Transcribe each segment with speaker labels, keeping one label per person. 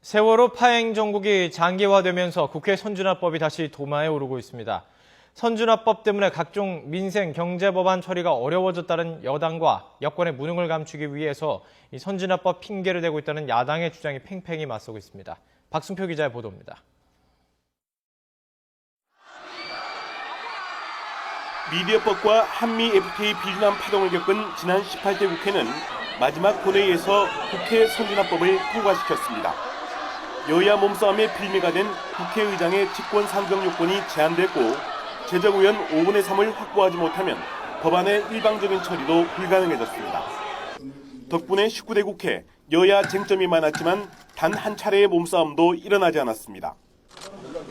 Speaker 1: 세월호 파행 정국이 장기화되면서 국회 선진화법이 다시 도마에 오르고 있습니다. 선진화법 때문에 각종 민생, 경제 법안 처리가 어려워졌다는 여당과 여권의 무능을 감추기 위해서 이 선진화법 핑계를 대고 있다는 야당의 주장이 팽팽히 맞서고 있습니다. 박순표 기자의 보도입니다.
Speaker 2: 미디어법과 한미 FTA 비준안 파동을 겪은 지난 18대 국회는 마지막 본회의에서 국회 선진화법을 통과시켰습니다. 여야 몸싸움의 빌미가 된 국회의장의 직권 상정 요건이 제한됐고 제적의원 5분의 3을 확보하지 못하면 법안의 일방적인 처리도 불가능해졌습니다. 덕분에 19대 국회 여야 쟁점이 많았지만 단 한 차례의 몸싸움도 일어나지 않았습니다.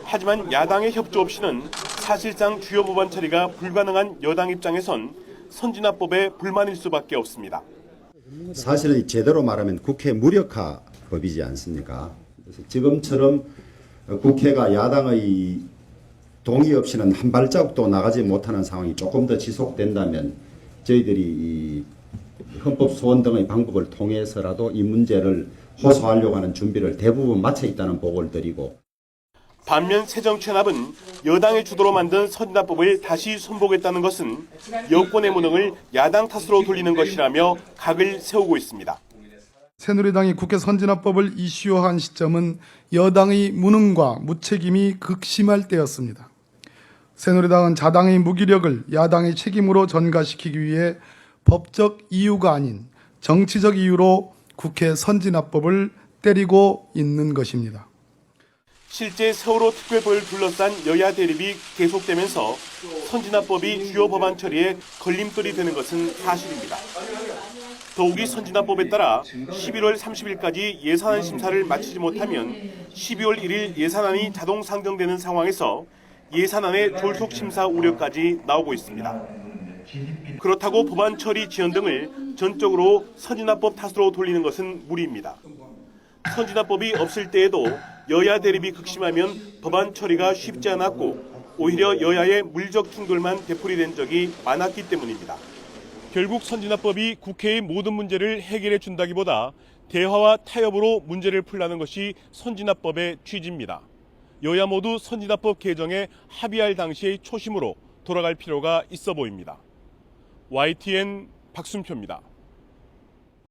Speaker 2: 하지만 야당의 협조 없이는 사실상 주요 법안 처리가 불가능한 여당 입장에선 선진화법에 불만일 수밖에 없습니다.
Speaker 3: 사실은 제대로 말하면 국회 무력화법이지 않습니까? 그래서 지금처럼 국회가 야당의 동의 없이는 한 발자국도 나가지 못하는 상황이 조금 더 지속된다면 저희들이 이 헌법 소원 등의 방법을 통해서라도 이 문제를 호소하려고 하는 준비를 대부분 마쳐 있다는 보고를 드리고,
Speaker 2: 반면 새정치연합은 여당의 주도로 만든 선진화법을 다시 손보겠다는 것은 여권의 무능을 야당 탓으로 돌리는 것이라며 각을 세우고 있습니다.
Speaker 4: 새누리당이 국회 선진화법을 이슈화한 시점은 여당의 무능과 무책임이 극심할 때였습니다. 새누리당은 자당의 무기력을 야당의 책임으로 전가시키기 위해 법적 이유가 아닌 정치적 이유로 국회 선진화법을 때리고 있는 것입니다.
Speaker 2: 실제 세월호 특별법을 둘러싼 여야 대립이 계속되면서 선진화법이 주요 법안 처리에 걸림돌이 되는 것은 사실입니다. 더욱이 선진화법에 따라 11월 30일까지 예산안 심사를 마치지 못하면 12월 1일 예산안이 자동 상정되는 상황에서 예산안의 졸속 심사 우려까지 나오고 있습니다. 그렇다고 법안 처리 지연 등을 전적으로 선진화법 탓으로 돌리는 것은 무리입니다. 선진화법이 없을 때에도 여야 대립이 극심하면 법안 처리가 쉽지 않았고 오히려 여야의 물적 충돌만 되풀이된 적이 많았기 때문입니다. 결국 선진화법이 국회의 모든 문제를 해결해 준다기보다 대화와 타협으로 문제를 풀라는 것이 선진화법의 취지입니다. 여야 모두 선진화법 개정에 합의할 당시의 초심으로 돌아갈 필요가 있어 보입니다. YTN 박순표입니다.